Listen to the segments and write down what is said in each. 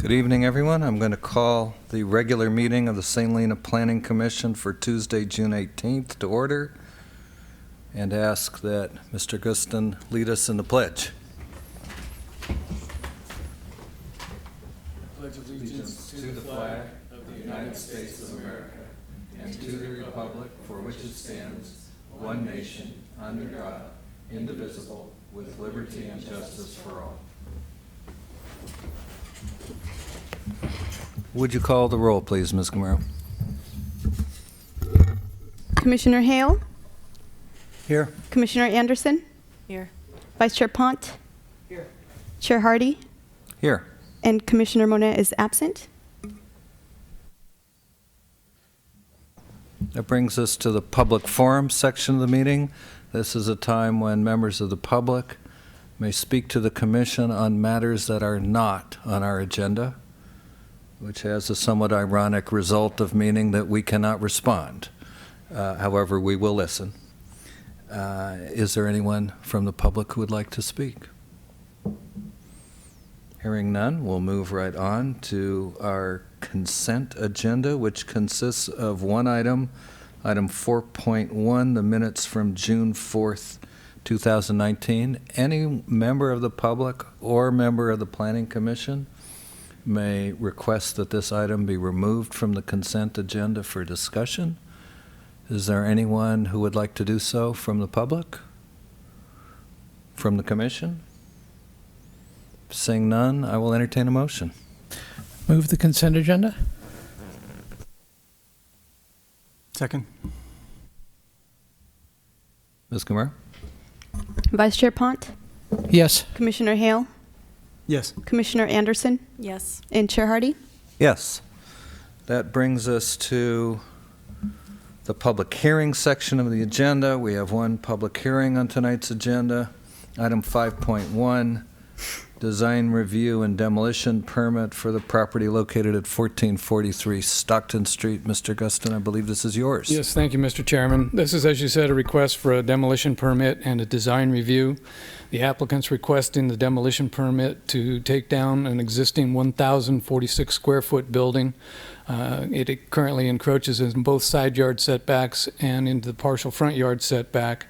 Good evening, everyone. I'm going to call the regular meeting of the St. Helena Planning Commission for Tuesday, June 18th to order and ask that Mr. Guston lead us in the pledge. Pledge allegiance to the flag of the United States of America and to the republic for which it stands, one nation, under God, indivisible, with liberty and justice for all. Would you call the roll, please, Ms. Camaro? Commissioner Hale? Here. Commissioner Anderson? Here. Vice Chair Pont? Here. Chair Hardy? Here. And Commissioner Monet is absent. That brings us to the public forum section of the meeting. This is a time when members of the public may speak to the commission on matters that are not on our agenda, which has a somewhat ironic result of meaning that we cannot respond. However, we will listen. Is there anyone from the public who would like to speak? Hearing none, we'll move right on to our consent agenda, which consists of one item, item 4.1, the minutes from June 4th, 2019. Any member of the public or member of the Planning Commission may request that this item be removed from the consent agenda for discussion. Is there anyone who would like to do so from the public? From the Commission? Seeing none, I will entertain a motion. Move the consent agenda. Second. Ms. Camara? Vice Chair Pont? Yes. Commissioner Hale? Yes. Commissioner Anderson? Yes. And Chair Hardy? Yes. That brings us to the public hearing section of the agenda. We have one public hearing on tonight's agenda. Item 5.1, design review and demolition permit for the property located at 1443 Stockton Street. Mr. Guston, I believe this is yours. Yes, thank you, Mr. Chairman. This is, as you said, a request for a demolition permit and a design review. The applicant's requesting the demolition permit to take down an existing 1,046 square foot building. It currently encroaches in both side yard setbacks and into the partial front yard setback.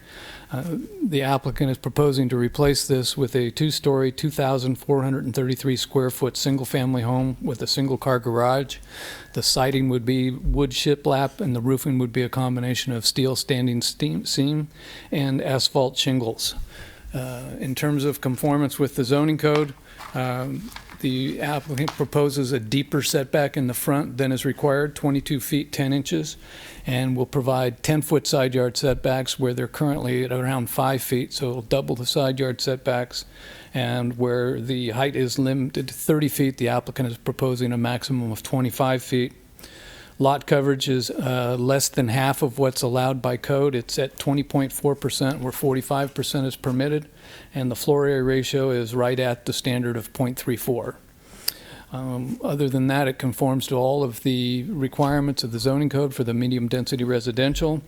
The applicant is proposing to replace this with a two-story, 2,433 square foot single-family home with a single-car garage. The siding would be wood shiplap, and the roofing would be a combination of steel standing seam and asphalt shingles. In terms of conformance with the zoning code, the applicant proposes a deeper setback in the front than is required, 22 feet 10 inches, and will provide 10-foot side yard setbacks where they're currently at around 5 feet, so it'll double the side yard setbacks. And where the height is limited to 30 feet, the applicant is proposing a maximum of 25 feet. Lot coverage is less than half of what's allowed by code. It's at 20.4%, where 45% is permitted, and the floor area ratio is right at the standard of 0.34. Other than that, it conforms to all of the requirements of the zoning code for the medium density residential.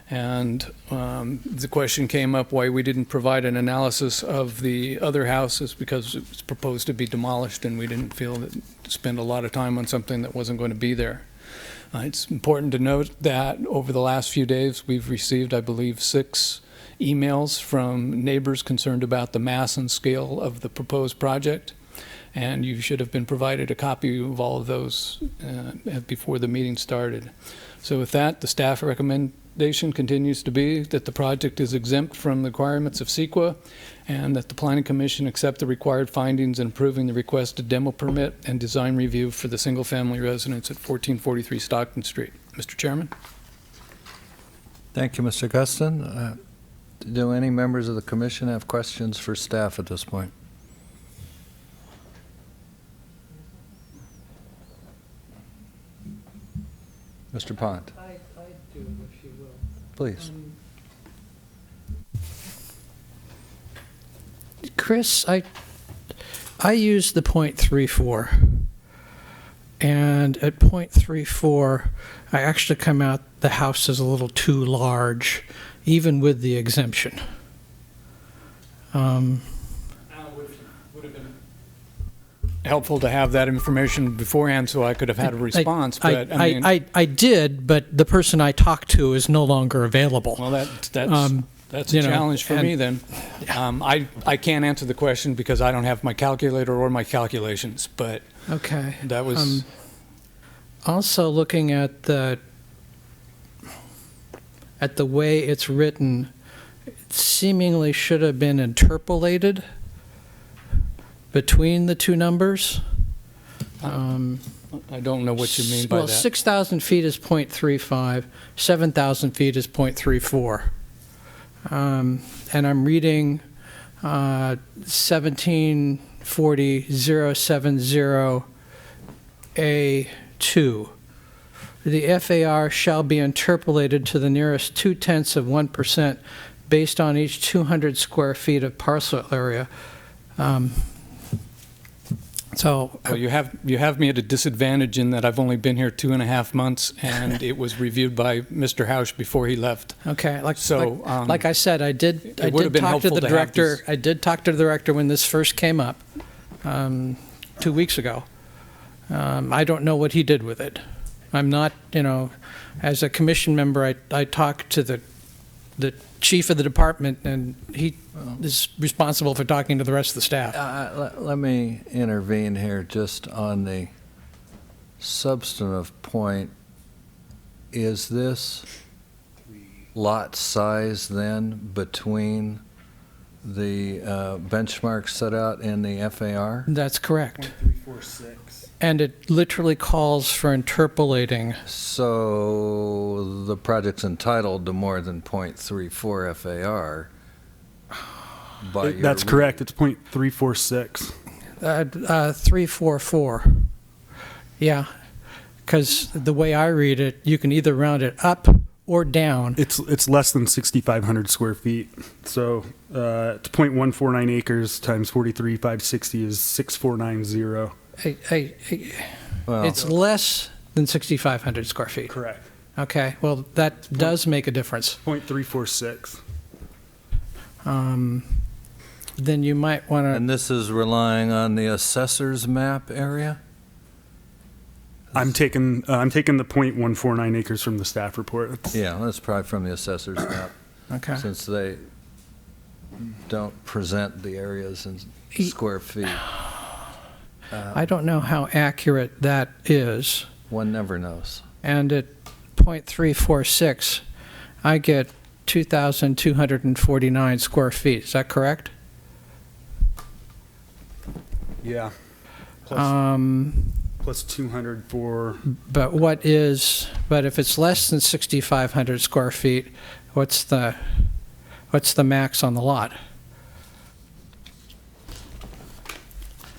And the question came up why we didn't provide an analysis of the other houses, because it was proposed to be demolished, and we didn't feel that to spend a lot of time on something that wasn't going to be there. It's important to note that over the last few days, we've received, I believe, 6 emails from neighbors concerned about the mass and scale of the proposed project. And you should have been provided a copy of all of those before the meeting started. So with that, the staff recommendation continues to be that the project is exempt from the requirements of CEQA, and that the Planning Commission accept the required findings in approving the requested demo permit and design review for the single-family residence at 1443 Stockton Street. Mr. Chairman? Thank you, Mr. Guston. Do any members of the commission have questions for staff at this point? Mr. Pont. I do, if you will. Please. Chris, I used the 0.34, and at 0.34, I actually come out the house is a little too large, even with the exemption. Would have been helpful to have that information beforehand so I could have had a response, but I mean, I did, but the person I talked to is no longer available. well, that's a you know, challenge for me then. I can't answer the question because I don't have my calculator or my calculations, but Okay. that was, Also looking at the way it's written, it seemingly should have been interpolated between the two numbers. I don't know what you mean by Well, that. 6,000 feet is .35, 7,000 feet is .34. And I'm reading 1740.070A2. The FAR shall be interpolated to the nearest 0.2% based on each 200 square feet of parcel area. So Well, you have me at a disadvantage in that I've only been here 2.5 months, and it was reviewed by Mr. Hausch before he left. okay, like So, I said, I did would have been talk to helpful the to have director. these- I did talk to the director when this first came up 2 weeks ago. I don't know what he did with it. I'm not, as a commission member, I talked to the chief of the department, and he is responsible for talking to the rest of the staff. Let me intervene here just on the substantive point. Is this lot size then between the benchmark set out in the FAR? That's correct. 346. And it literally calls for interpolating. So the project's entitled to more than .34 FAR. But That's correct. It's .346. 344. Yeah, because the way I read it, you can either round it up or down. It's less than 6,500 square feet. So it's .149 acres times 43,560 is 6,490. Well, It's less than 6,500 square feet. Correct. Okay, well, that does make a difference. .346. Then you might want and this is relying on the assessor's map area? I'm taking the .149 acres from the staff report. Yeah, that's probably from the assessor's map, to, okay. since they don't present the areas in square feet. I don't know how accurate that is. One never knows. And at .346, I get 2,249 square feet. Is that correct? Yeah. Plus 200 for But if it's less than 6,500 square feet, what's the max on the lot?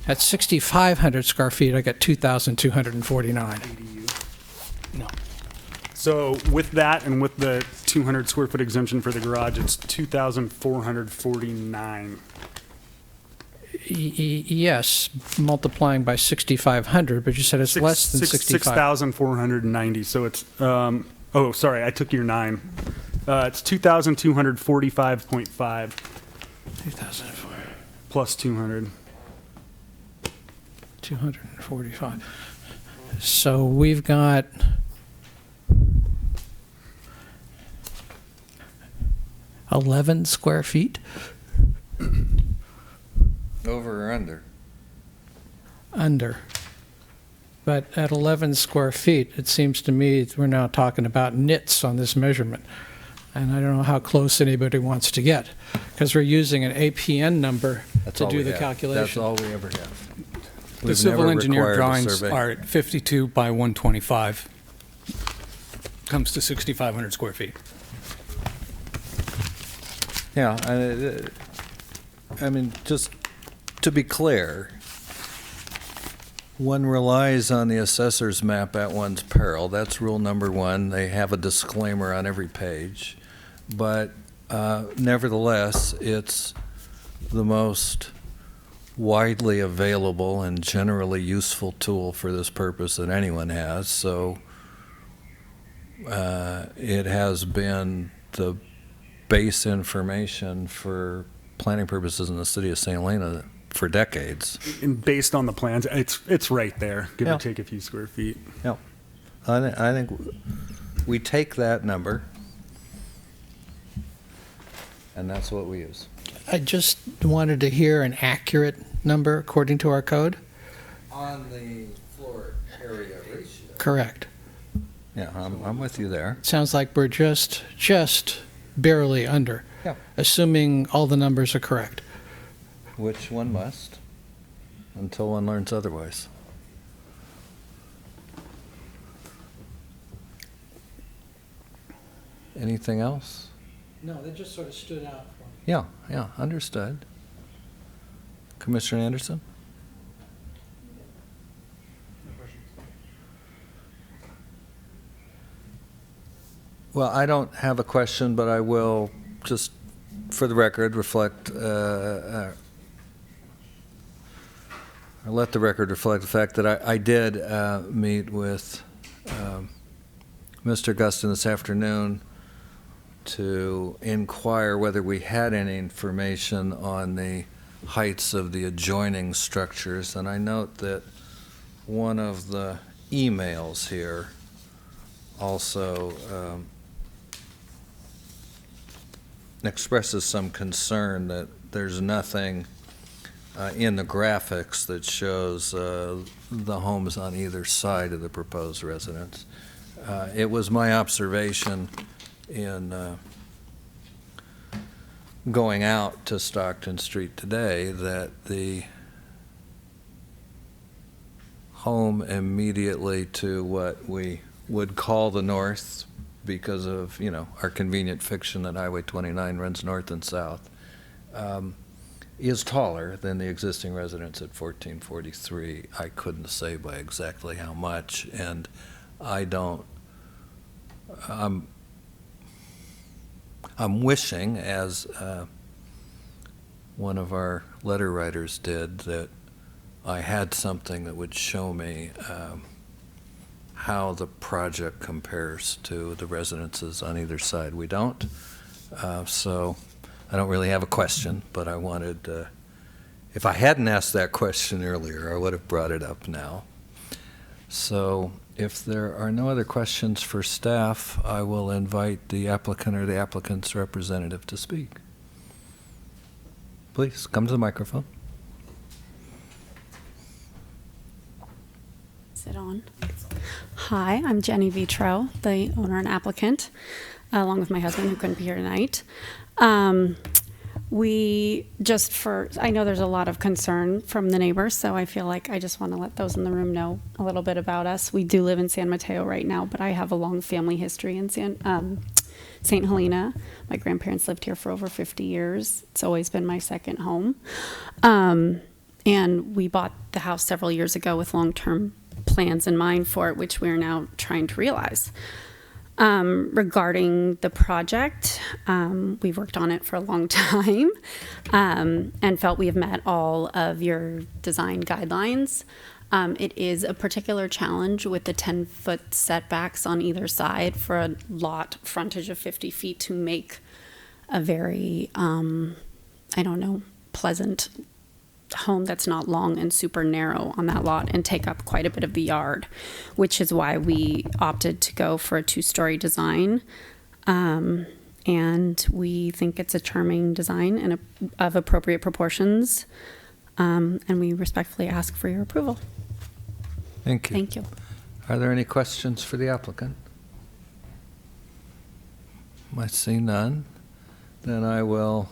At 6,500 square feet, I get 2,249. ADU. No. So with that and with the 200 square foot exemption for the garage, it's 2,449. Yes, multiplying by 6,500, but you said it's less than 65. 6,490. So it's oh, sorry, I took your 9. It's 2,245.5 2,004. plus 200. 245. So we've got $11 square feet Over or under? under. But at 11 square feet, it seems to me we're now talking about nits on this measurement. And I don't know how close anybody wants to get, because we're using an APN number That's to all do we the have. calculation. That's all we ever have. The We've civil never engineer required a drawings survey. are at 52 by 125. Comes to 6,500 square feet. Yeah, I mean, just to be clear, one relies on the assessor's map at one's peril. That's rule number one. They have a disclaimer on every page. But nevertheless, it's the most widely available and generally useful tool for this purpose that anyone has. So it has been the base information for planning purposes in the city of St. Helena for decades. And based on the plans, it's right there, give Yeah. or take a few square feet. Yeah. I think we take that number, and that's what we use. I just wanted to hear an accurate number according to our code. On the floor area ratio. Correct. Yeah, I'm with you there. Sounds like we're just barely under, Yeah. assuming all the numbers are correct. Which one must, until one learns otherwise. Anything else? No, that just sort of stood out for me. Yeah, understood. Commissioner Anderson? Well, I don't have a question, but I will just, for the record, reflect, or let the record reflect the fact that I did meet with Mr. Guston this afternoon to inquire whether we had any information on the heights of the adjoining structures. And I note that one of the emails here also expresses some concern that there's nothing in the graphics that shows the homes on either side of the proposed residence. It was my observation in going out to Stockton Street today that the home immediately to what we would call the north, because of, our convenient fiction that Highway 29 runs north and south, is taller than the existing residence at 1443. I couldn't say by exactly how much, and I'm wishing, as one of our letter writers did, that I had something that would show me how the project compares to the residences on either side. We don't, so I don't really have a question, but I wanted, if I hadn't asked that question earlier, I would have brought it up now. So if there are no other questions for staff, I will invite the applicant or the applicant's representative to speak. Please, come to the microphone. Is it on? Hi, I'm Jenny Vitro, the owner and applicant, along with my husband who couldn't be here tonight. I know there's a lot of concern from the neighbors, so I feel like I just want to let those in the room know a little bit about us. We do live in San Mateo right now, but I have a long family history in St. Helena. My grandparents lived here for over 50 years. It's always been my second home. And we bought the house several years ago with long-term plans in mind for it, which we're now trying to realize. Regarding the project, we've worked on it for a long time and felt we have met all of your design guidelines. It is a particular challenge with the 10-foot setbacks on either side for a lot frontage of 50 feet to make a very, pleasant home that's not long and super narrow on that lot and take up quite a bit of the yard, which is why we opted to go for a 2-story design. And we think it's a charming design and of appropriate proportions. And we respectfully ask for your approval. Thank you. Thank you. Are there any questions for the applicant? I see none. Then I will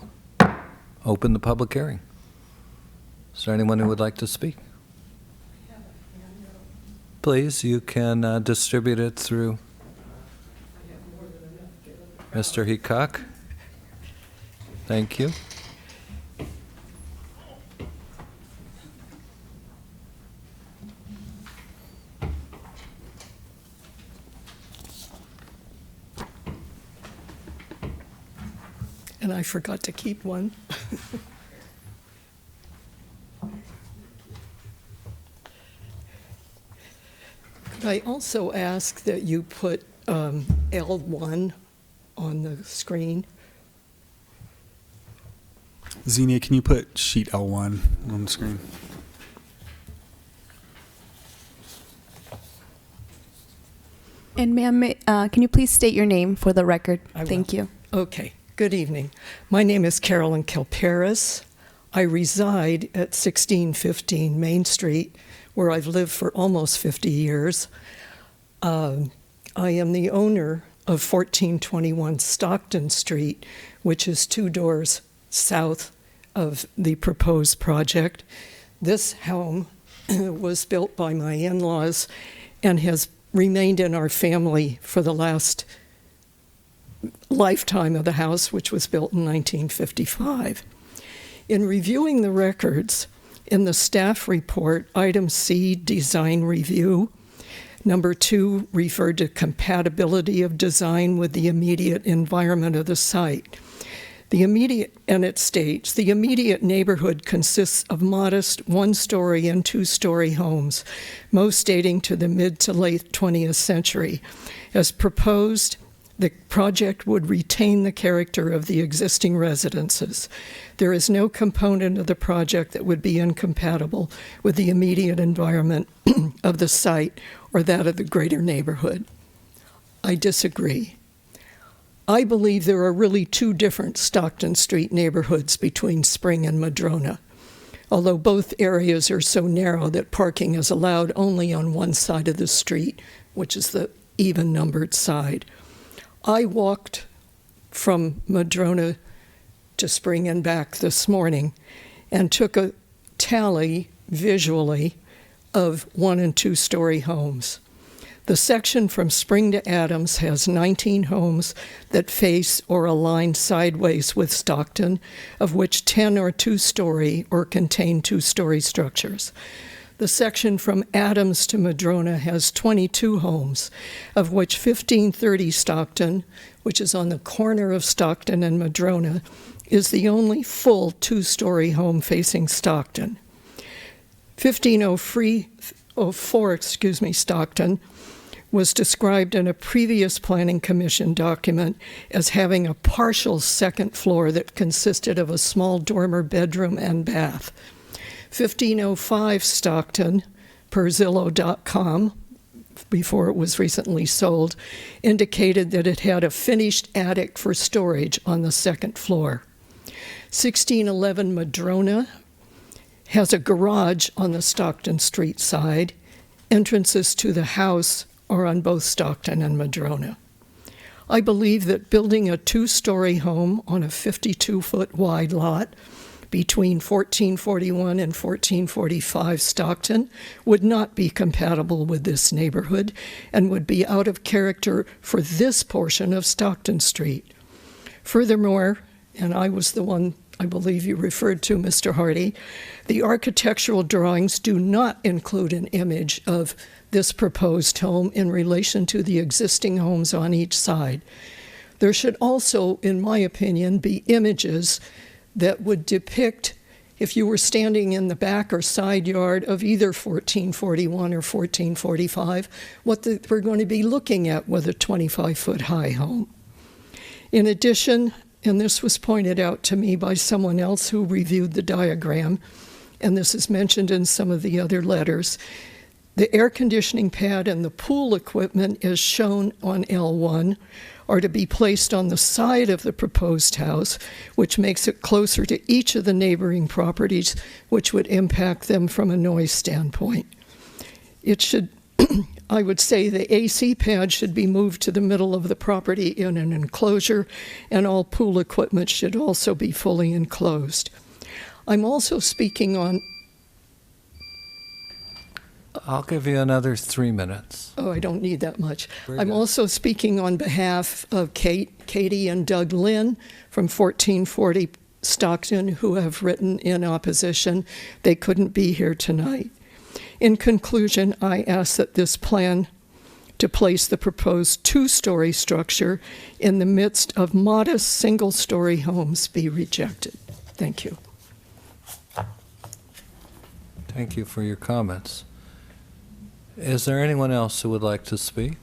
open the public hearing. Is there anyone who would like to speak? Please, you can distribute it through Mr. Heacock. Thank you. And I forgot to keep one. Could I also ask that you put L1 on the screen? Xenia, can you put sheet L1 on the screen? And ma'am, can you please state your name for the record? I will. Thank you. Okay, good evening. My name is Carolyn Kilparis. I reside at 1615 Main Street, where I've lived for almost 50 years. I am the owner of 1421 Stockton Street, which is 2 doors south of the proposed project. This home was built by my in-laws and has remained in our family for the last lifetime of the house, which was built in 1955. In reviewing the records, in the staff report, item C, design review, number 2 referred to compatibility of design with the immediate environment of the site. And it states, the immediate neighborhood consists of modest 1-story and 2-story homes, most dating to the mid to late 20th century. As proposed, the project would retain the character of the existing residences. There is no component of the project that would be incompatible with the immediate environment of the site or that of the greater neighborhood. I disagree. I believe there are really 2 different Stockton Street neighborhoods between Spring and Madrona, although both areas are so narrow that parking is allowed only on one side of the street, which is the even-numbered side. I walked from Madrona to Spring and back this morning and took a tally visually of 1- and 2-story homes. The section from Spring to Adams has 19 homes that face or align sideways with Stockton, of which 10 are 2-story or contain 2-story structures. The section from Adams to Madrona has 22 homes, of which 1530 Stockton, which is on the corner of Stockton and Madrona, is the only full 2-story home facing Stockton. 1504 Stockton was described in a previous Planning Commission document as having a partial second floor that consisted of a small dormer bedroom and bath. 1505 Stockton, per Zillow.com, before it was recently sold, indicated that it had a finished attic for storage on the second floor. 1611 Madrona has a garage on the Stockton Street side. Entrances to the house are on both Stockton and Madrona. I believe that building a 2-story home on a 52-foot wide lot between 1441 and 1445 Stockton would not be compatible with this neighborhood and would be out of character for this portion of Stockton Street. Furthermore, and I was the one I believe you referred to, Mr. Hardy, the architectural drawings do not include an image of this proposed home in relation to the existing homes on each side. There should also, in my opinion, be images that would depict, if you were standing in the back or side yard of either 1441 or 1445, what we're going to be looking at with a 25-foot high home. In addition, and this was pointed out to me by someone else who reviewed the diagram, and this is mentioned in some of the other letters, the air conditioning pad and the pool equipment, as shown on L1, are to be placed on the side of the proposed house, which makes it closer to each of the neighboring properties, which would impact them from a noise standpoint. It should, I would say the AC pad should be moved to the middle of the property in an enclosure, and all pool equipment should also be fully enclosed. I'm also speaking on... I'll give you another 3 minutes. Oh, I don't need that much. Very I'm good. also speaking on behalf of Katie and Doug Lynn from 1440 Stockton, who have written in opposition. They couldn't be here tonight. In conclusion, I ask that this plan to place the proposed 2-story structure in the midst of modest single-story homes be rejected. Thank you. Thank you for your comments. Is there anyone else who would like to speak?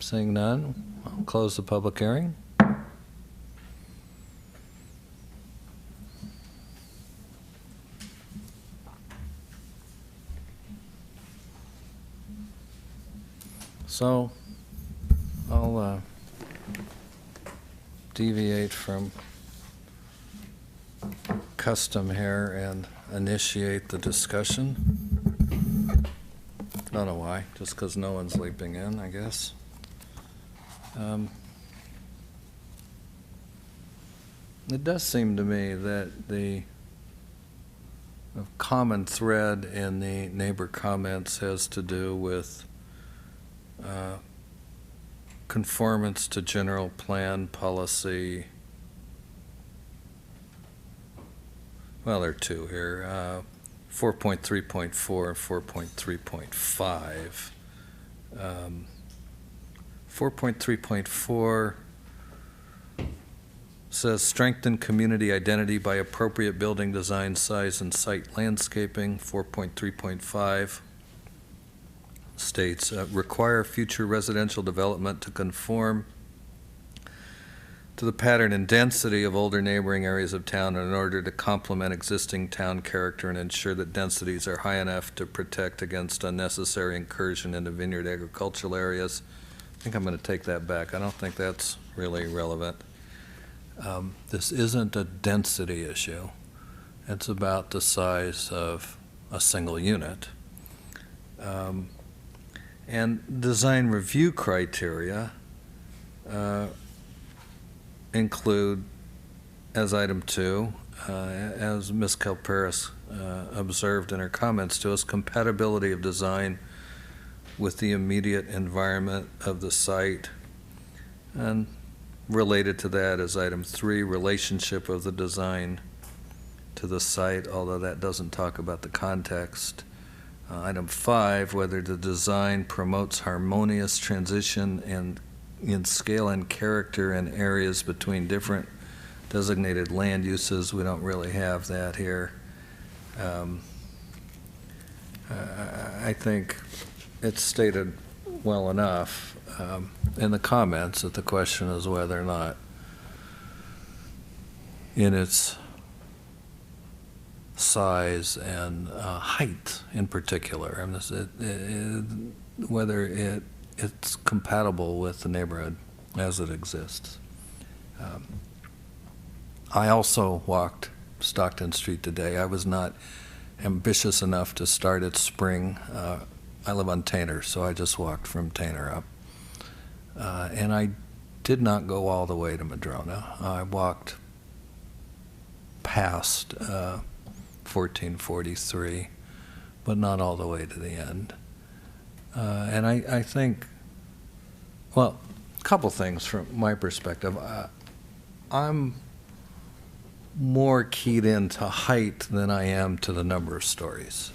Seeing none, I'll close the public hearing. So I'll deviate from custom here and initiate the discussion. Don't know why, just because no one's leaping in, I guess. It does seem to me that the common thread in the neighbor comments has to do with conformance to general plan policy. Well, there are two here, 4.3.4 and 4.3.5. 4.3.4 says strengthen community identity by appropriate building design, size, and site landscaping. 4.3.5 states require future residential development to conform to the pattern and density of older neighboring areas of town in order to complement existing town character and ensure that densities are high enough to protect against unnecessary incursion into vineyard agricultural areas. I think I'm going to take that back. I don't think that's really relevant. This isn't a density issue. It's about the size of a single unit. And design review criteria include, as item 2, as Ms. Kalparis observed in her comments to us, compatibility of design with the immediate environment of the site. And related to that is item 3, relationship of the design to the site, although that doesn't talk about the context. Item 5, whether the design promotes harmonious transition and in scale and character in areas between different designated land uses. We don't really have that here. I think it's stated well enough in the comments that the question is whether or not in its size and height in particular, I mean, whether it's compatible with the neighborhood as it exists. I also walked Stockton Street today. I was not ambitious enough to start at Spring. I live on Tainter, so I just walked from Tainter up. And I did not go all the way to Madrona. I walked past 1443, but not all the way to the end. And I think, well, a couple things from my perspective. I'm more keyed into height than I am to the number of stories.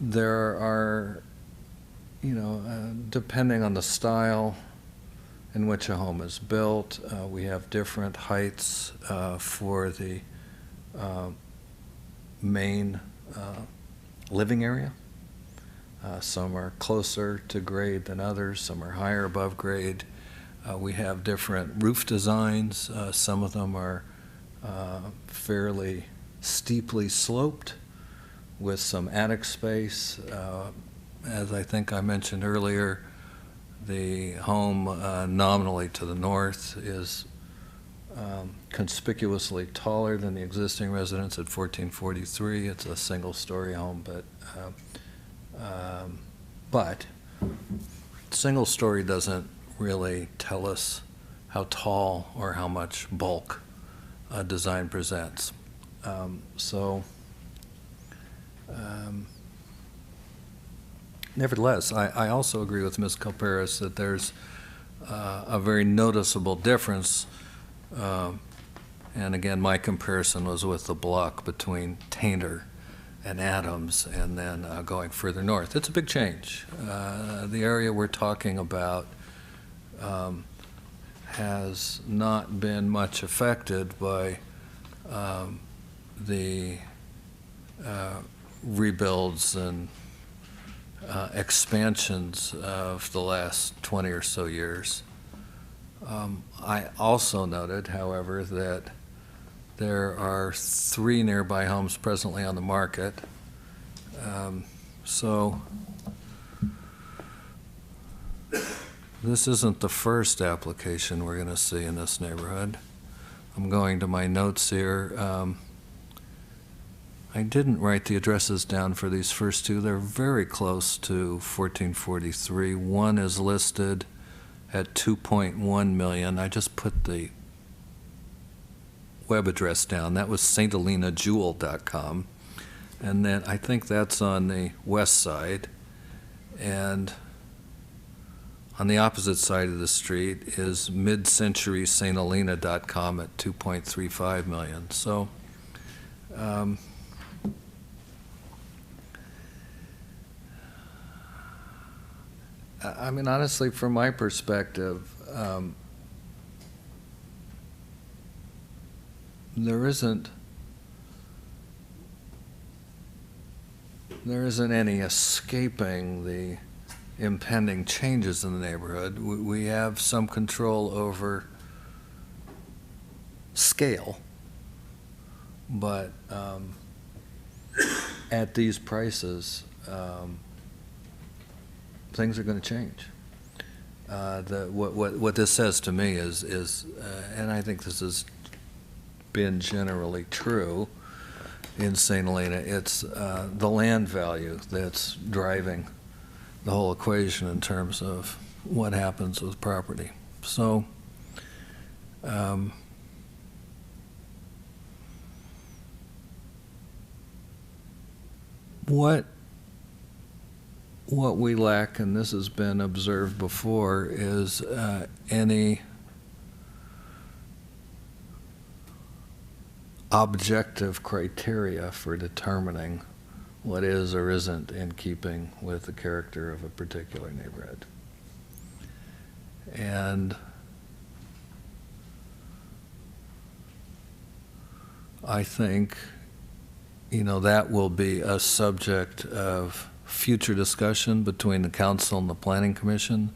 There are, depending on the style in which a home is built, we have different heights for the main living area. Some are closer to grade than others, some are higher above grade. We have different roof designs. Some of them are fairly steeply sloped with some attic space. As I think I mentioned earlier, the home nominally to the north is conspicuously taller than the existing residence at 1443. It's a single-story home, but single story doesn't really tell us how tall or how much bulk a design presents. Nevertheless, I also agree with Ms. Kalparis that there's a very noticeable difference, and again, my comparison was with the block between Tainter and Adams, and then going further north. It's a big change. The area we're talking about has not been much affected by the rebuilds and expansions of the last 20 or so years. I also noted, however, that there are 3 nearby homes presently on the market. So This isn't the first application we're going to see in this neighborhood. I'm going to my notes here. I didn't write the addresses down for these first two. They're very close to 1443. One is listed at 2.1 million. I just put the web address down. That was stalinaJewel.com. And then I think that's on the west side. And on the opposite side of the street is midcenturystalina.com at 2.35 million. So, I mean, honestly, from my perspective, there isn't any escaping the impending changes in the neighborhood. We have some control over scale, but at these prices, things are going to change. What this says to me is, and I think this has been generally true in St. Helena, it's the land value that's driving the whole equation in terms of what happens with property. So, what we lack, and this has been observed before, is any objective criteria for determining what is or isn't in keeping with the character of a particular neighborhood. And I think, that will be a subject of future discussion between the council and the planning commission.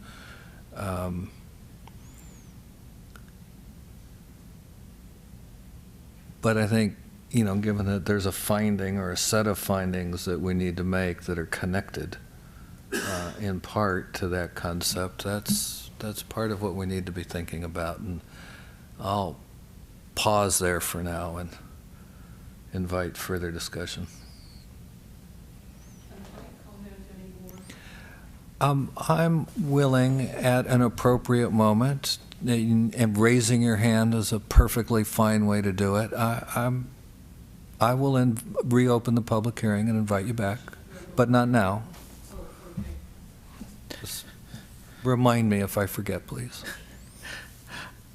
But I think, given that there's a finding or a set of findings that we need to make that are connected in part to that concept, that's part of what we need to be thinking about. And I'll pause there for now and invite further discussion. I'm willing at an appropriate moment, and raising your hand is a perfectly fine way to do it. I will reopen the public hearing and invite you back, but not now. Just remind me if I forget, please.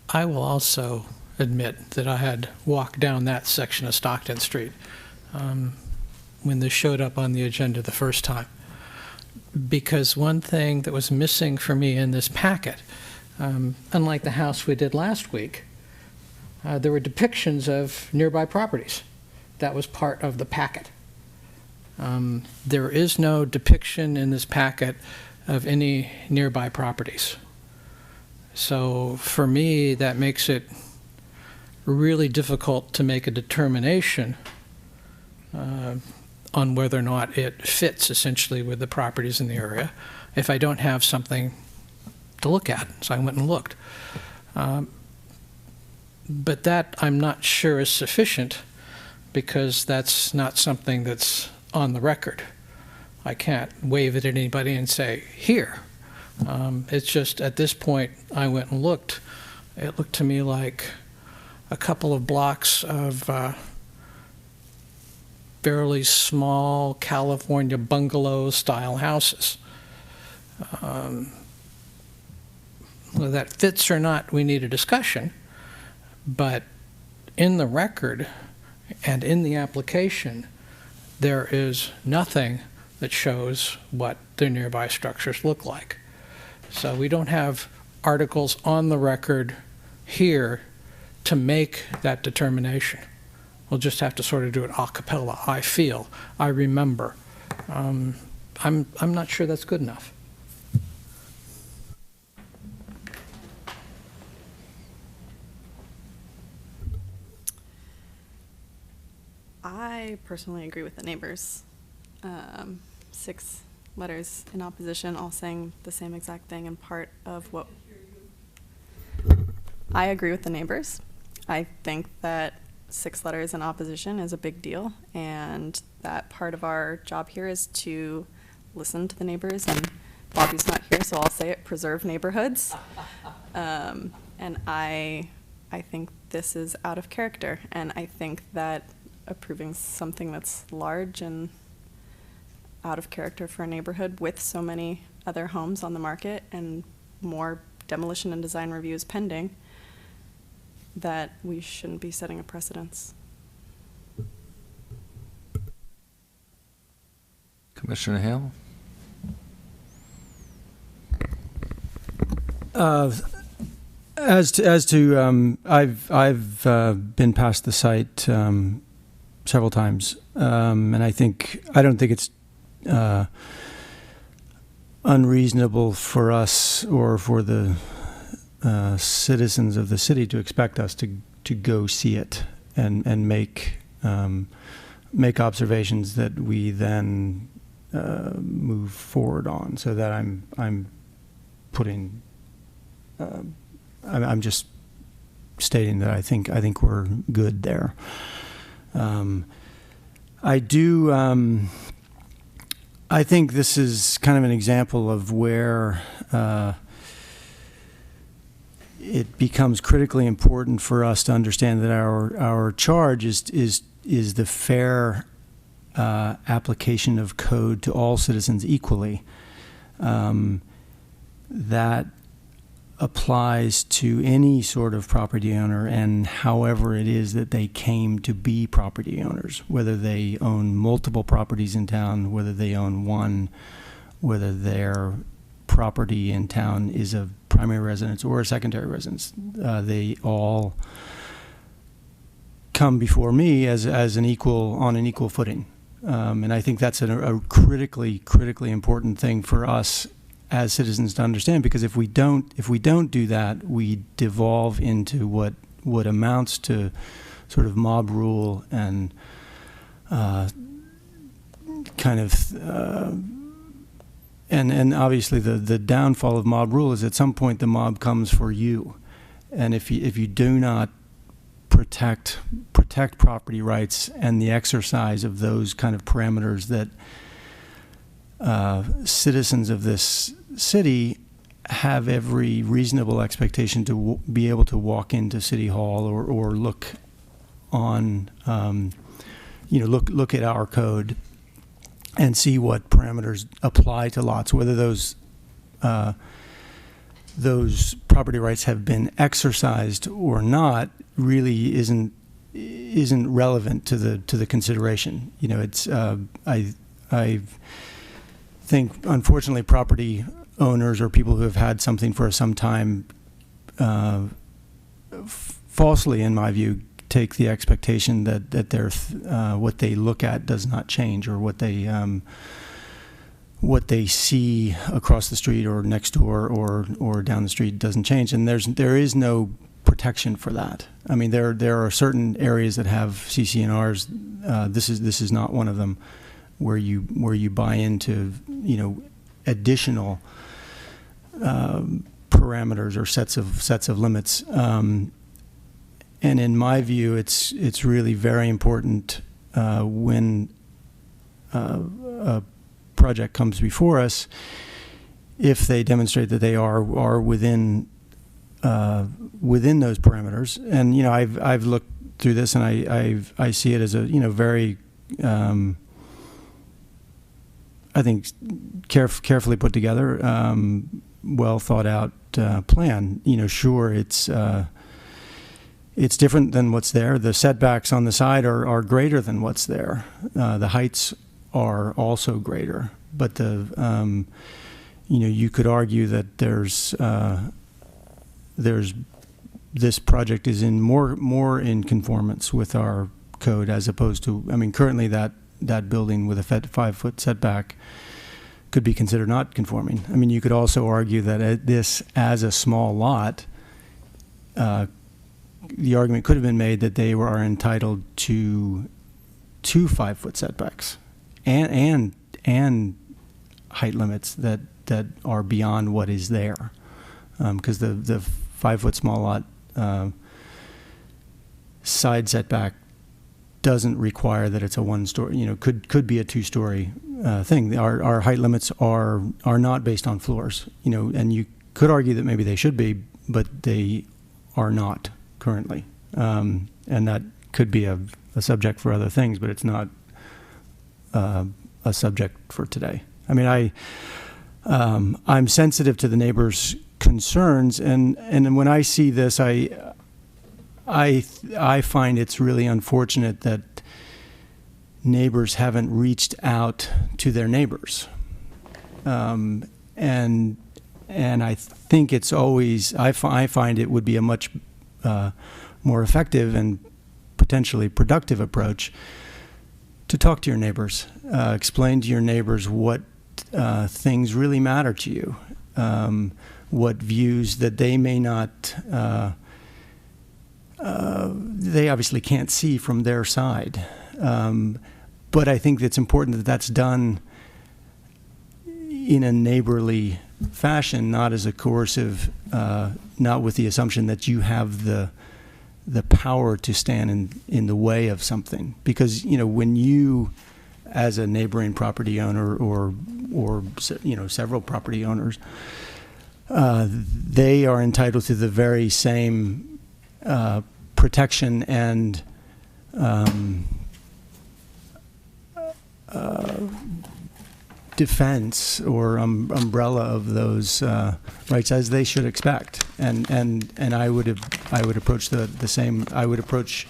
I will also admit that I had walked down that section of Stockton Street when this showed up on the agenda the first time. Because one thing that was missing for me in this packet, unlike the house we did last week, there were depictions of nearby properties. That was part of the packet. There is no depiction in this packet of any nearby properties. So for me, that makes it really difficult to make a determination on whether or not it fits essentially with the properties in the area if I don't have something to look at. So I went and looked. But that I'm not sure is sufficient because that's not something that's on the record. I can't wave it at anybody and say, here. It's just at this point I went and looked. It looked to me like a couple of blocks of fairly small California bungalow-style houses. Whether that fits or not, we need a discussion. But in the record and in the application, there is nothing that shows what the nearby structures look like. So we don't have articles on the record here to make that determination. We'll just have to sort of do it a cappella. I feel, I remember. I'm not sure that's good enough. I personally agree with the neighbors. 6 letters in opposition, all saying the same exact thing, and part of what I agree with the neighbors. I think that 6 letters in opposition is a big deal, and that part of our job here is to listen to the neighbors, and Bobby's not here, so I'll say it, preserve neighborhoods. And I think this is out of character, and I think that approving something that's large and out of character for a neighborhood with so many other homes on the market and more demolition and design reviews pending, that we shouldn't be setting a precedence. Commissioner Hale? As to I've been past the site several times, and I don't think it's unreasonable for us or for the citizens of the city to expect us to go see it and make observations that we then move forward on. So that I'm putting. I'm just stating that I think we're good there. I think this is kind of an example of where it becomes critically important for us to understand that our charge is the fair application of code to all citizens equally. That applies to any sort of property owner, and however it is that they came to be property owners, whether they own multiple properties in town, whether they own one, whether their property in town is a primary residence or a secondary residence. They all come before me as on an equal footing. And I think that's a critically important thing for us as citizens to understand, because if we don't do that, we devolve into what amounts to sort of mob rule and and obviously the downfall of mob rule is at some point the mob comes for you, and if you do not protect property rights and the exercise of those kind of parameters that citizens of this city have every reasonable expectation to be able to walk into City Hall or look on, look at our code and see what parameters apply to lots, whether those property rights have been exercised or not, really isn't relevant to the consideration. It's I think, unfortunately, property owners or people who have had something for some time falsely, in my view, take the expectation that their what they look at does not change, or what they see across the street or next door or down the street doesn't change, and there is no protection for that. I mean, there are certain areas that have CC&Rs. This is not one of them, where you buy into additional parameters or sets of limits. And in my view, it's really very important when a project comes before us, if they demonstrate that they are within those parameters. And I've looked through this, and I see it as a very I think carefully put together, well thought out plan. Sure, it's different than what's there. The setbacks on the side are greater than what's there. The heights are also greater, but you could argue that there's this project is more in conformance with our code, as opposed to, currently that building with a 5-foot setback could be considered not conforming. You could also argue that this, as a small lot, the argument could have been made that they are entitled to 2 5-foot setbacks and height limits that are beyond what is there. Because the 5-foot small lot side setback doesn't require that it's a one-story, could be a two-story thing. Our height limits are not based on floors, and you could argue that maybe they should be, but they are not currently. And that could be a subject for other things, but it's not a subject for today. I mean, I'm sensitive to the neighbors' concerns, and when I see this, I find it's really unfortunate that neighbors haven't reached out to their neighbors, and I think it's always I find it would be a much more effective and potentially productive approach to talk to your neighbors, explain to your neighbors what things really matter to you, what views that they may not. They obviously can't see from their side. But I think it's important that that's done in a neighborly fashion, not as a coercive, not with the assumption that you have the power to stand in the way of something. Because, when you, as a neighboring property owner or several property owners, they are entitled to the very same protection and defense or umbrella of those rights as they should expect, and I would approach the same. I would approach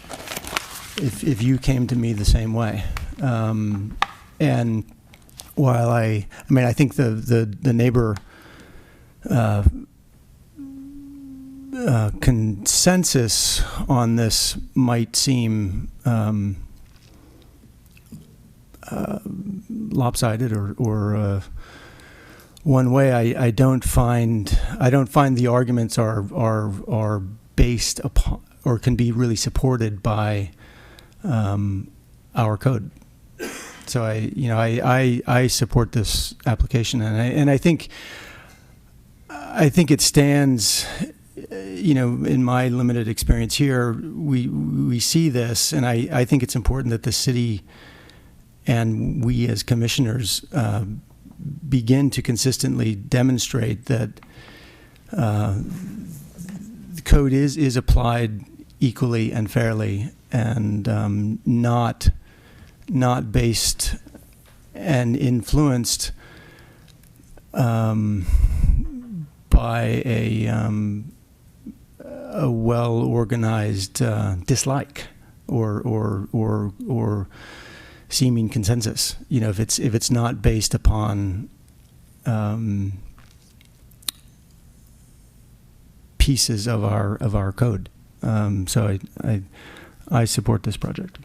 if you came to me the same way. And while I think the neighbor consensus on this might seem lopsided or one way. I don't find the arguments are based upon or can be really supported by our code. So I support this application, and I think it stands. In my limited experience here, we see this, and I think it's important that the city and we as commissioners begin to consistently demonstrate that the code is applied equally and fairly, and not based and influenced by a well-organized dislike or seeming consensus. If it's not based upon pieces of our code. So I support this project.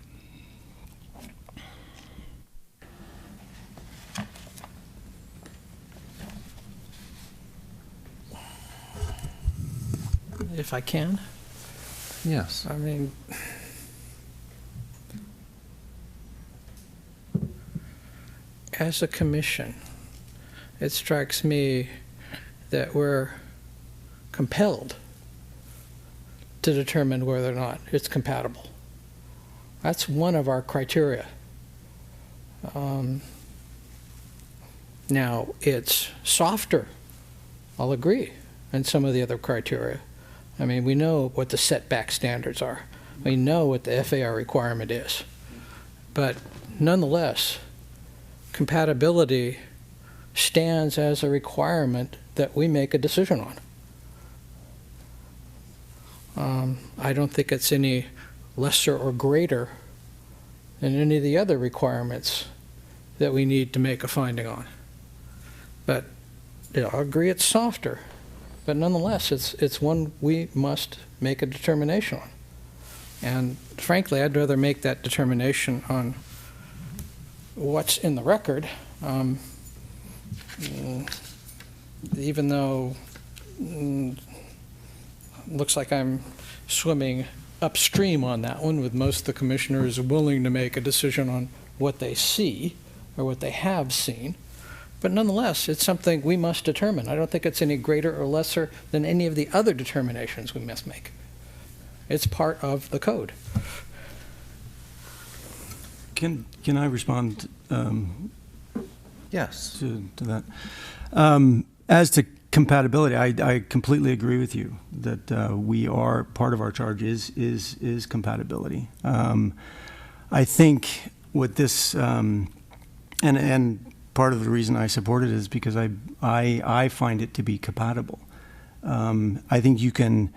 If I can. Yes. I mean, as a commission, it strikes me that we're compelled to determine whether or not it's compatible. That's one of our criteria. Now, it's softer, I'll agree, than some of the other criteria. I mean, we know what the setback standards are. We know what the FAR requirement is. But nonetheless, compatibility stands as a requirement that we make a decision on. I don't think it's any lesser or greater than any of the other requirements that we need to make a finding on. But I agree it's softer. But nonetheless, it's one we must make a determination on. And frankly, I'd rather make that determination on what's in the record, even though looks like I'm swimming upstream on that one, with most of the commissioners willing to make a decision on what they see or what they have seen. But nonetheless, it's something we must determine. I don't think it's any greater or lesser than any of the other determinations we must make. It's part of the code. Can I respond Yes. to that? As to compatibility, I completely agree with you that part of our charge is compatibility. I think what this and part of the reason I support it is because I find it to be compatible. I think you can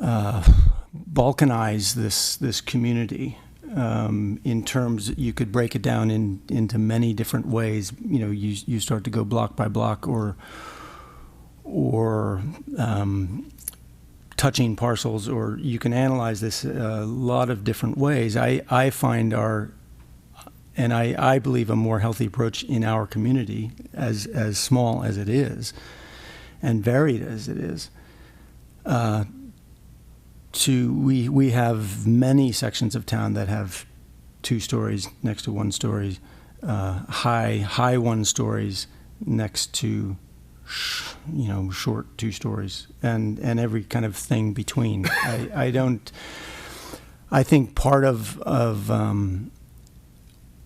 balkanize this community in terms, you could break it down into many different ways. You know, you start to go block by block or touching parcels, or you can analyze this a lot of different ways. I find I believe a more healthy approach in our community, as small as it is and varied as it is, we have many sections of town that have 2 stories next to 1 story, high 1 stories next to short 2 stories, and every kind of thing between. I think part of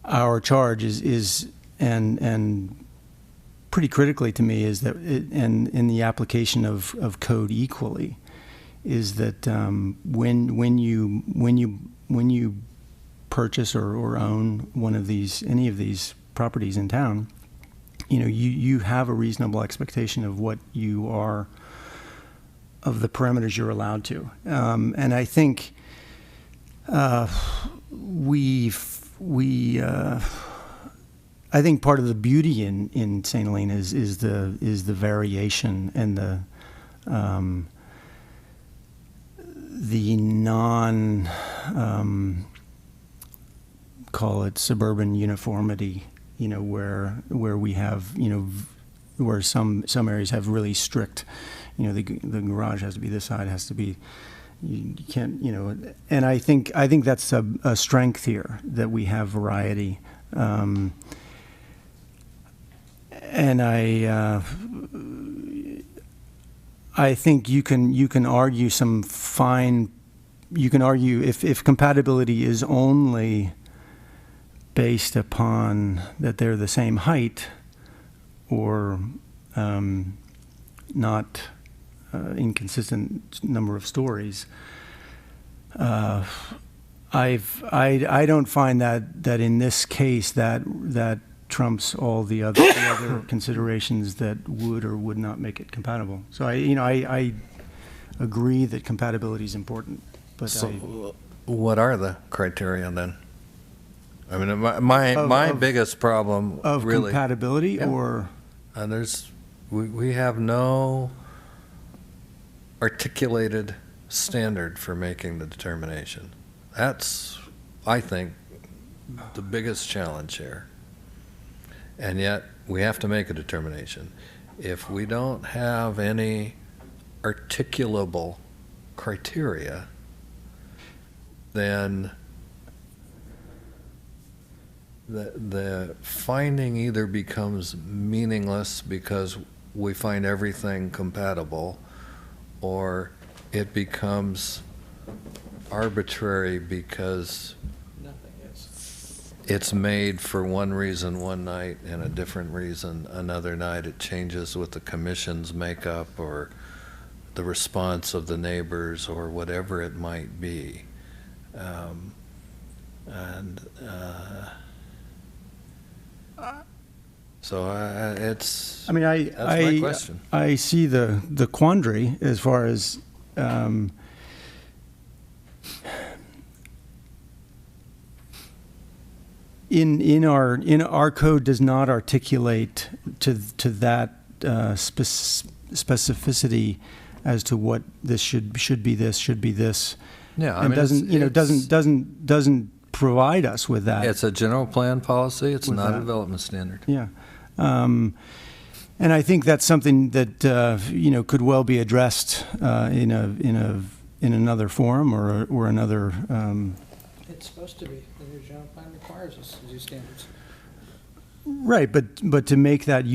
our charge is and pretty critically to me is that and in the application of code equally is that when you purchase or own any of these properties in town, you have a reasonable expectation of what you are, of the parameters you're allowed to, and I think I think part of the beauty in St. Helene is the variation and the non call it suburban uniformity, where we have, where some areas have really strict, the garage has to be this side, has to be, you can't, and I think that's a strength here, that we have variety. And I think you can argue if compatibility is only based upon that they're the same height or not inconsistent number of stories. I don't find that in this case that trumps all the other considerations that would or would not make it compatible. So I agree that compatibility is important. But what are the criteria then? I mean, my biggest problem of really compatibility, yeah. or we have no articulated standard for making the determination. That's, I think, the biggest challenge here. And yet we have to make a determination. If we don't have any articulable criteria, then the finding either becomes meaningless because we find everything compatible, or it becomes arbitrary because it's made for one reason one night and a different reason another night. It changes with the commission's makeup or the response of the neighbors or whatever it might be. So it's. I mean, that's my question. I see the quandary as far as in our code does not articulate to that specificity as to what this should be this. Yeah, I mean, doesn't provide us with that. It's a general plan policy. It's not a development standard. Yeah, and I think that's something that could well be addressed in another forum or another. It's supposed to be. The new general plan requires us these standards. Right, but to make that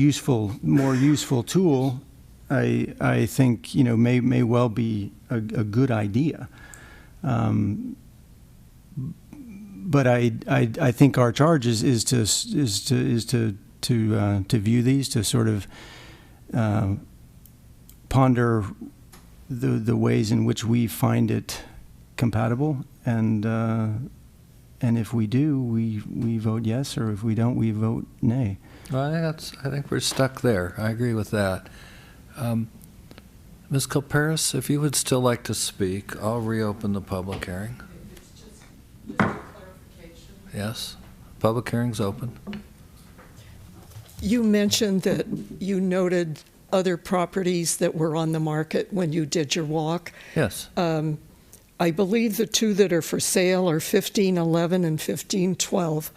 more useful tool, I think, may well be a good idea. But I think our charge is to view these, to sort of ponder the ways in which we find it compatible, and if we do, we vote yes, or if we don't, we vote nay. Well, I think we're stuck there. I agree with that. Ms. Kilparis, if you would still like to speak, I'll reopen the public hearing. Yes, public hearing's open. You mentioned that you noted other properties that were on the market when you did your walk. Yes. I believe the two that are for sale are 1511 and 1512,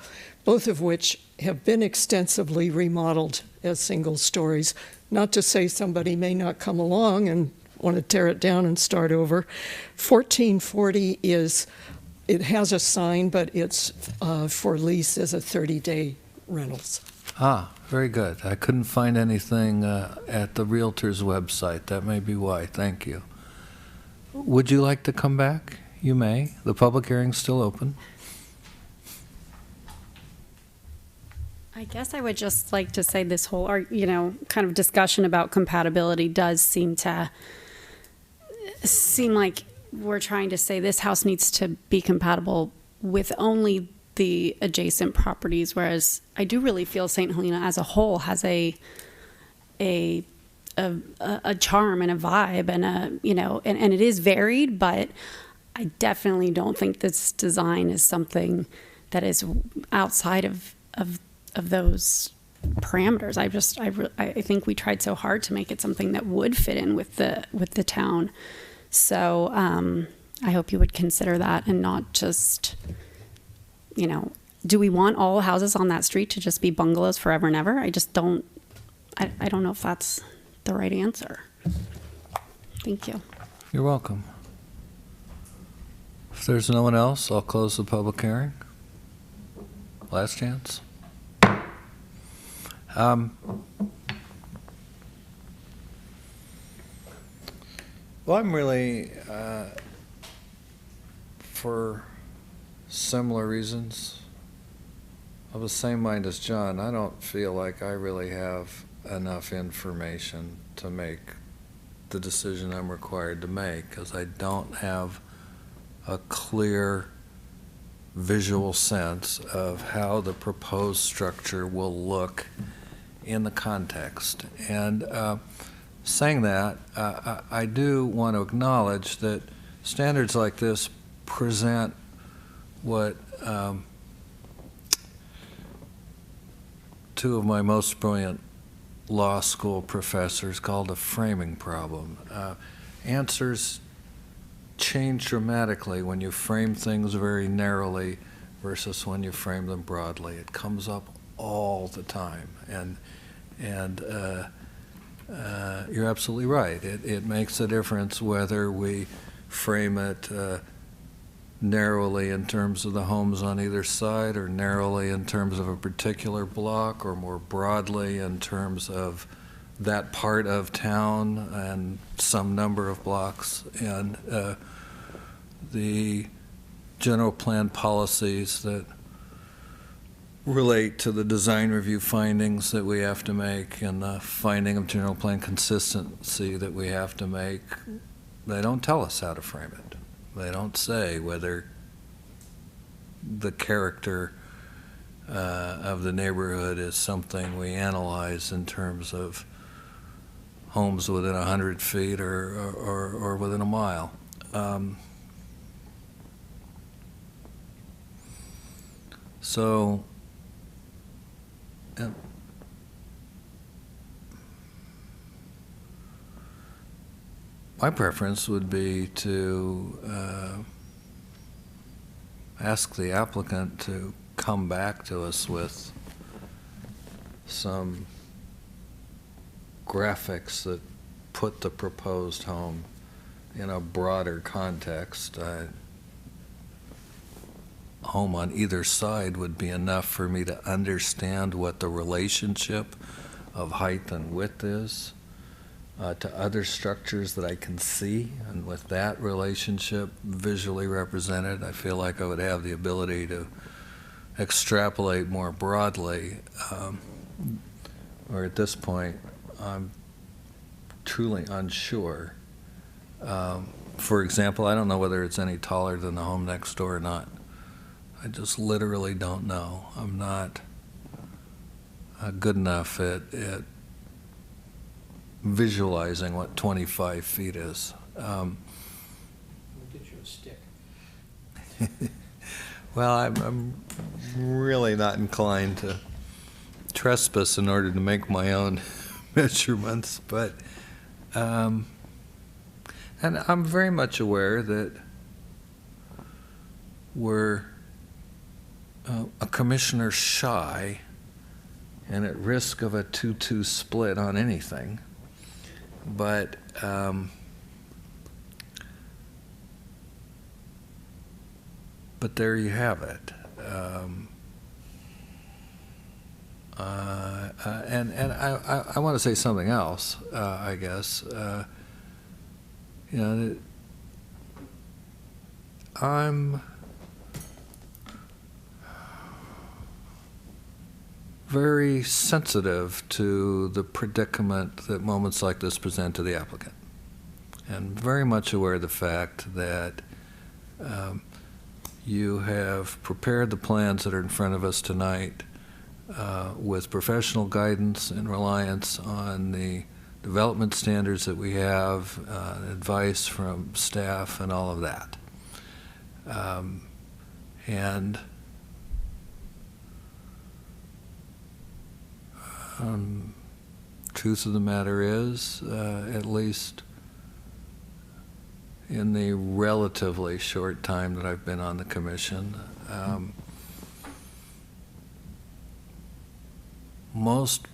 both of which have been extensively remodeled as single stories. Not to say somebody may not come along and want to tear it down and start over. 1440 it has a sign, but it's for lease as a 30-day rentals. Ah, very good. I couldn't find anything at the Realtor's website. That may be why. Thank you. Would you like to come back? You may. The public hearing's still open. I guess I would just like to say this whole, kind of discussion about compatibility does seem like we're trying to say this house needs to be compatible with only the adjacent properties, whereas I do really feel St. Helena as a whole has a charm and a vibe, and and it is varied, but I definitely don't think this design is something that is outside of those parameters. I think we tried so hard to make it something that would fit in with the town. So I hope you would consider that, and not just, do we want all houses on that street to just be bungalows forever and ever? I just don't. I don't know if that's the right answer. Thank you. You're welcome. If there's no one else, I'll close the public hearing. Last chance. Well, I'm really, for similar reasons, of the same mind as John. I don't feel like I really have enough information to make the decision I'm required to make, because I don't have a clear visual sense of how the proposed structure will look in the context. And saying that, I do want to acknowledge that standards like this present what two of my most brilliant law school professors called a framing problem. Answers change dramatically when you frame things very narrowly versus when you frame them broadly. It comes up all the time, and you're absolutely right. It makes a difference whether we frame it narrowly in terms of the homes on either side, or narrowly in terms of a particular block, or more broadly in terms of that part of town and some number of blocks. And the general plan policies that relate to the design review findings that we have to make, and the finding of general plan consistency that we have to make, they don't tell us how to frame it. They don't say whether the character of the neighborhood is something we analyze in terms of homes within 100 feet or within a mile. So, my preference would be to ask the applicant to come back to us with some graphics that put the proposed home in a broader context. home on either side would be enough for me to understand what the relationship of height and width is to other structures that I can see. And with that relationship visually represented, I feel like I would have the ability to extrapolate more broadly. Or at this point, I'm truly unsure. For example, I don't know whether it's any taller than the home next door or not. I just literally don't know. I'm not good enough at visualizing what 25 feet is. We'll get you a stick. Well, I'm really not inclined to trespass in order to make my own measurements, but and I'm very much aware that we're a commissioner shy and at risk of a 2-2 split on anything. But there you have it. And I want to say something else, I guess. You know, I'm very sensitive to the predicament that moments like this present to the applicant, and very much aware of the fact that you have prepared the plans that are in front of us tonight with professional guidance and reliance on the development standards that we have, advice from staff and all of that. And truth of the matter is, at least in the relatively short time that I've been on the commission, most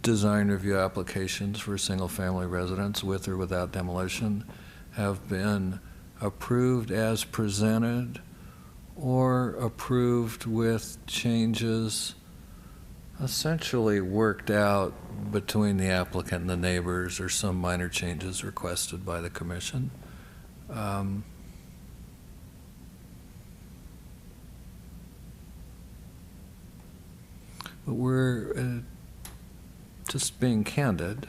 design review applications for single-family residents with or without demolition have been approved as presented or approved with changes essentially worked out between the applicant and the neighbors, or some minor changes requested by the commission. But we're, just being candid,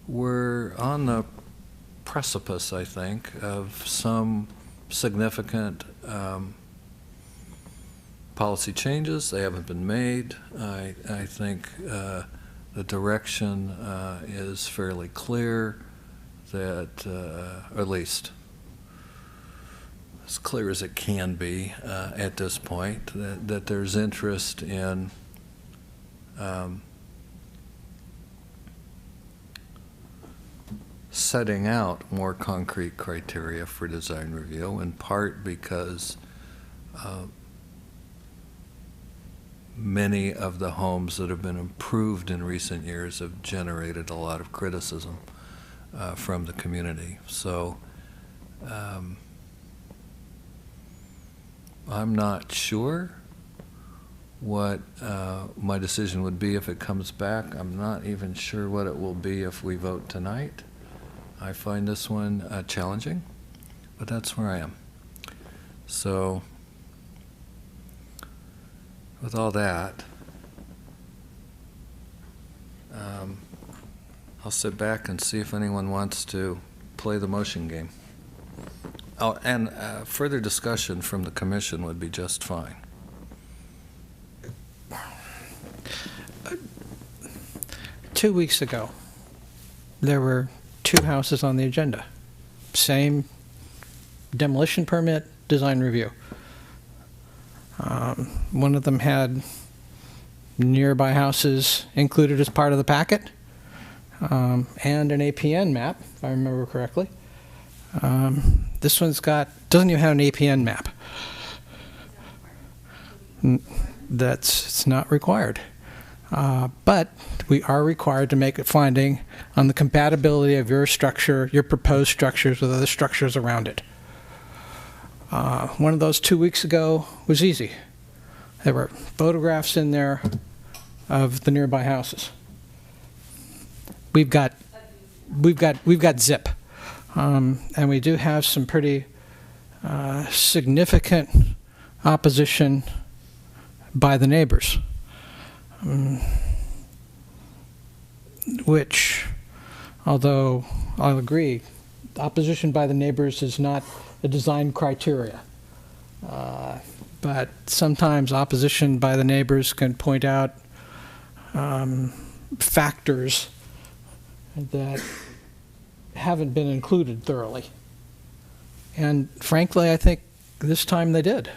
we're on the precipice, I think, of some significant policy changes. They haven't been made. I think the direction is fairly clear that, or at least as clear as it can be at this point, that there's interest in setting out more concrete criteria for design review, in part because many of the homes that have been improved in recent years have generated a lot of criticism from the community. So I'm not sure what my decision would be if it comes back. I'm not even sure what it will be if we vote tonight. I find this one challenging, but that's where I am. So with all that, I'll sit back and see if anyone wants to play the motion game. Oh, and further discussion from the commission would be just fine. 2 weeks ago, there were 2 houses on the agenda. Same demolition permit, design review. One of them had nearby houses included as part of the packet, and an APN map, if I remember correctly. This one's doesn't even have an APN map. It's not required. But we are required to make a finding on the compatibility of your structure, your proposed structures with other structures around it. One of those 2 weeks ago was easy. There were photographs in there of the nearby houses. We've got zip, and we do have some pretty significant opposition by the neighbors, which, although I'll agree, opposition by the neighbors is not a design criteria. But sometimes opposition by the neighbors can point out factors that haven't been included thoroughly. And frankly, I think this time they did.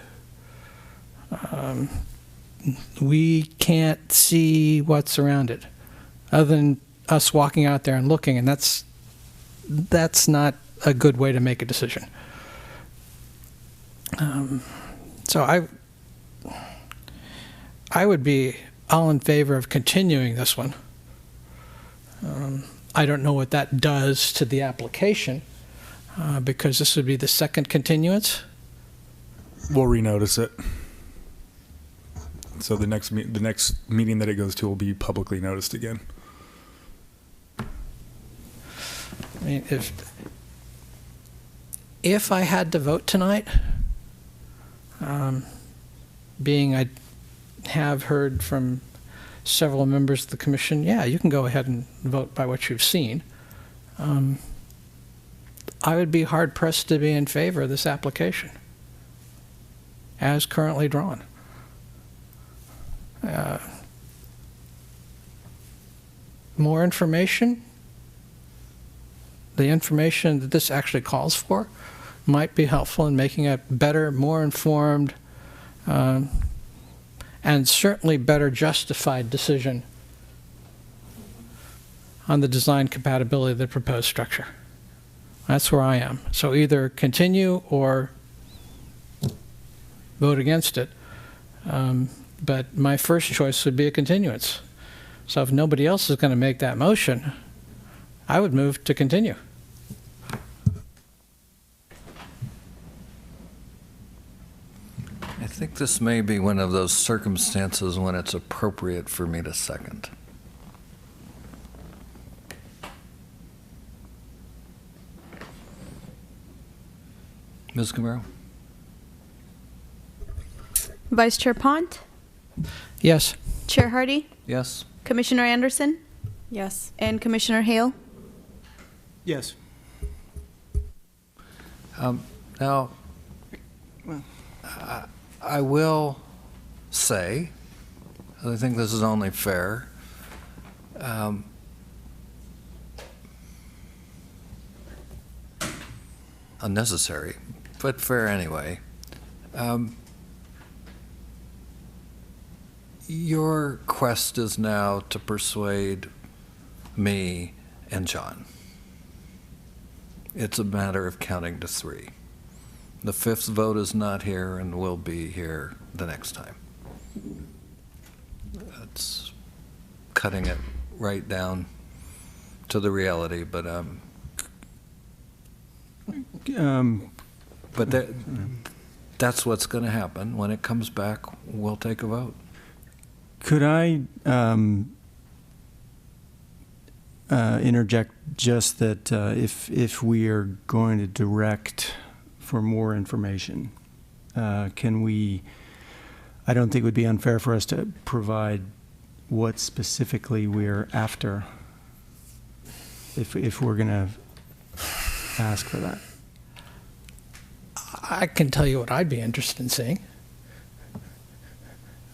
We can't see what's around it other than us walking out there and looking, and that's not a good way to make a decision. So I would be all in favor of continuing this one. I don't know what that does to the application, because this would be the second continuance. We'll renotice it. So the next meeting that it goes to will be publicly noticed again. I mean, if I had to vote tonight, being I have heard from several members of the commission, yeah, you can go ahead and vote by what you've seen. I would be hard-pressed to be in favor of this application as currently drawn. More information, the information that this actually calls for, might be helpful in making a better, more informed, and certainly better justified decision on the design compatibility of the proposed structure. That's where I am. So either continue or vote against it. But my first choice would be a continuance. So if nobody else is going to make that motion, I would move to continue. I think this may be one of those circumstances when it's appropriate for me to second. Ms. Camaro? Vice Chair Pont, Yes. Chair Hardy, Yes? Commissioner Anderson, Yes. and Commissioner Hale. Yes. Now, I will say, I think this is only fair, unnecessary, but fair anyway. Your quest is now to persuade me and John. It's a matter of counting to 3. The 5th vote is not here and will be here the next time. That's cutting it right down to the reality, but that's what's going to happen. When it comes back, we'll take a vote. Could I interject just that if we are going to direct for more information, can we, I don't think it would be unfair for us to provide what specifically we're after if we're going to ask for that. I can tell you what I'd be interested in seeing.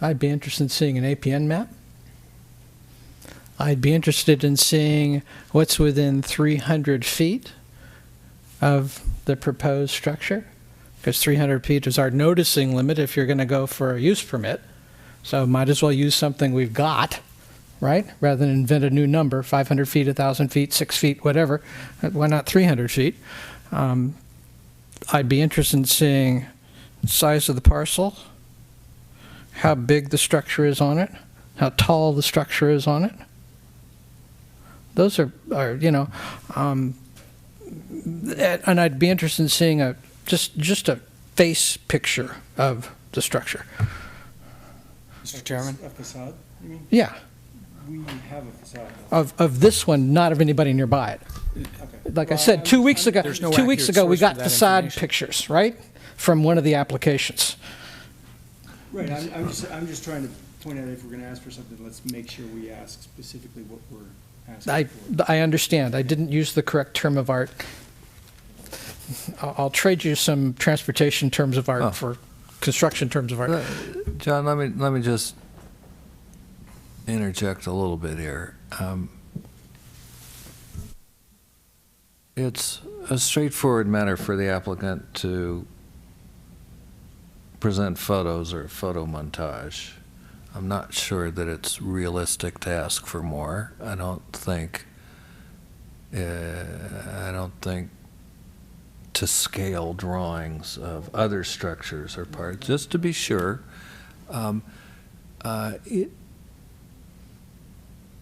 I'd be interested in seeing an APN map. I'd be interested in seeing what's within 300 feet of the proposed structure, because 300 feet is our noticing limit if you're going to go for a use permit. So might as well use something we've got, right? Rather than invent a new number, 500 feet, 1,000 feet, 6 feet, whatever. Why not 300 feet? I'd be interested in seeing the size of the parcel, how big the structure is on it, how tall the structure is on it. Those are and I'd be interested in seeing just a face picture of the structure. Mr. Chairman? A facade, you mean? Yeah, We have a facade. of this one, not of anybody nearby it. Okay. Like I said, 2 weeks ago, There's no 2 weeks accurate ago, we source for got that facade information. pictures, right? From one of the applications. Right, I'm just trying to point out if we're gonna ask for something, let's make sure we ask specifically what we're asking for. I understand. I didn't use the correct term of art. I'll trade you some transportation terms of art Oh. for construction terms of art. John, let me just interject a little bit here. It's a straightforward matter for the applicant to present photos or photo montage. I'm not sure that it's realistic to ask for more. I don't think to scale drawings of other structures or parts, just to be sure. It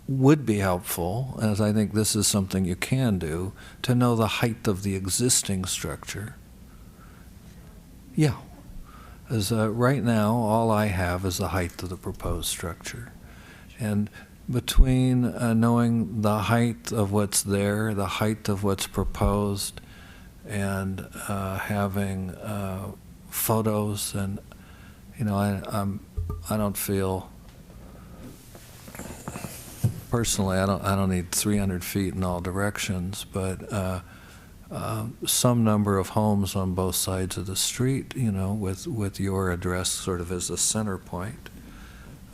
would be helpful, as I think this is something you can do, to know the height of the existing structure. Yeah. As right now, all I have is the height of the proposed structure. And between knowing the height of what's there, the height of what's proposed, and having photos, and I don't feel personally, I don't need 300 feet in all directions, but some number of homes on both sides of the street, with your address sort of as a center point,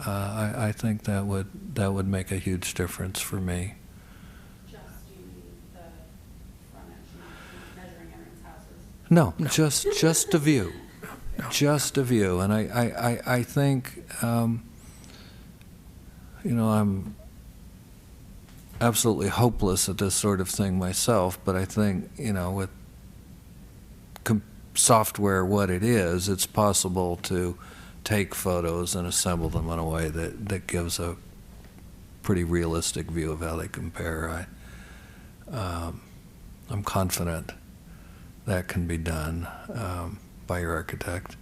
I think that would make a huge difference for me. Just using the frontage, not measuring everyone's houses. No, just a view, just a view, and I think I'm absolutely hopeless at this sort of thing myself, but I think, with software what it is, it's possible to take photos and assemble them in a way that gives a pretty realistic view of how they compare. I'm confident that can be done by your architect.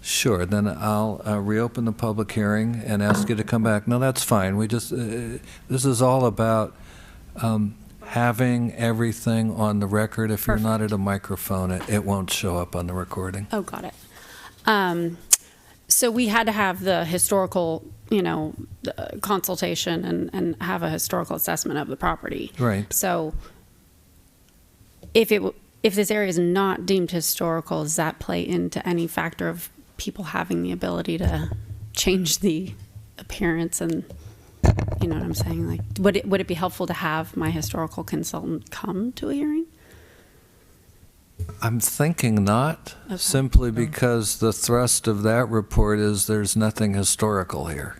Sure, then I'll reopen the public hearing and ask you to come back. No, that's fine. We just, this is all about having everything on the record. If you're not at a microphone, it won't show up on the recording. Oh, got it. So we had to have the historical, consultation and have a historical assessment of the property. Right. So if this area is not deemed historical, does that play into any factor of people having the ability to change the appearance? And you know what I'm saying? Like, would it be helpful to have my historical consultant come to a hearing? I'm thinking not, Okay. simply because the thrust of that report is there's nothing historical here,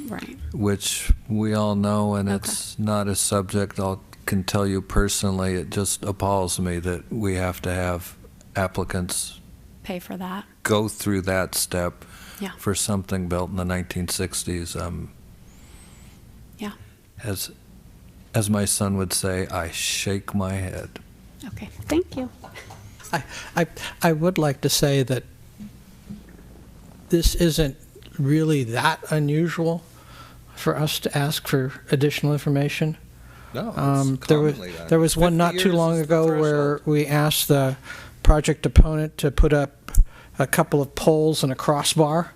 Right. which we all know, and Okay. it's not a subject I can tell you personally. It just appalls me that we have to have applicants Pay for that. go through that step Yeah. for something built in the 1960s. Yeah. As my son would say, I shake my head. Okay. Thank you. I would like to say that this isn't really that unusual for us to ask for additional information. No, There was one not too long ago where we asked the project opponent to put up a couple of poles and a crossbar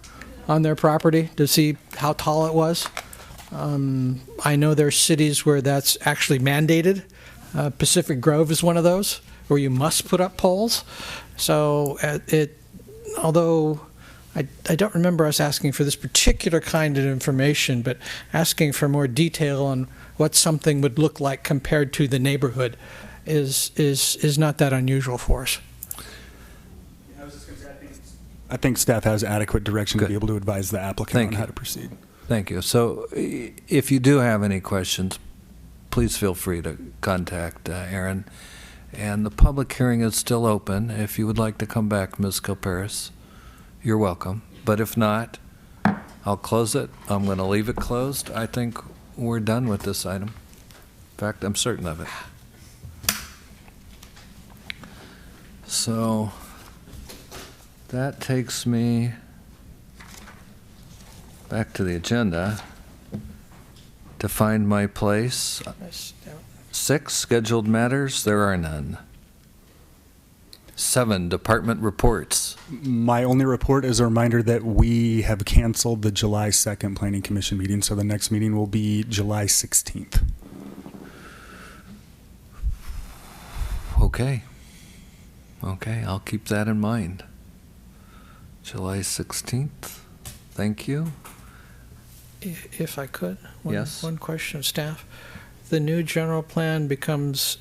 on their property to see how tall it was. I know there's cities where that's actually mandated. Pacific Grove is one of those where you must put up poles. So although I don't remember us asking for this particular kind of information, but asking for more detail on what something would look like compared to the neighborhood is not that unusual for us. I think staff has adequate direction Good. to be able to advise the applicant Thank on you. how to proceed. Thank you. So if you do have any questions, please feel free to contact Aaron. And the public hearing is still open. If you would like to come back, Ms. Kilparis, you're welcome. But if not, I'll close it. I'm going to leave it closed. I think we're done with this item. In fact, I'm certain of it. So that takes me back to the agenda to find my place. 6, scheduled matters, there are none. 7, department reports. My only report is a reminder that we have canceled the July 2nd Planning Commission meeting, so the next meeting will be July 16th. Okay. Okay, I'll keep that in mind. July 16th. Thank you. If I could, Yes. one question of staff. The new general plan becomes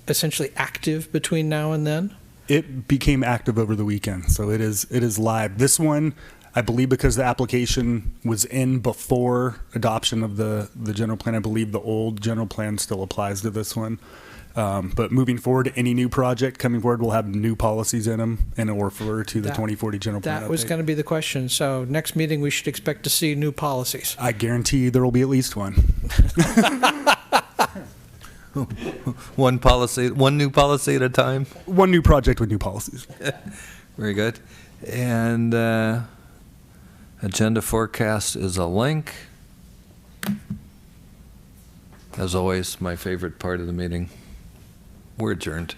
essentially active between now and then? It became active over the weekend, so it is live. This one, I believe, because the application was in before adoption of the general plan, I believe the old general plan still applies to this one. But moving forward, any new project coming forward will have new policies in them and or refer to the 2040 general plan. That was going to be the question. So next meeting, we should expect to see new policies. I guarantee there will be at least one. One new policy at a time. One new project with new policies. Very good. And agenda forecast is a link. As always, my favorite part of the meeting. We're adjourned.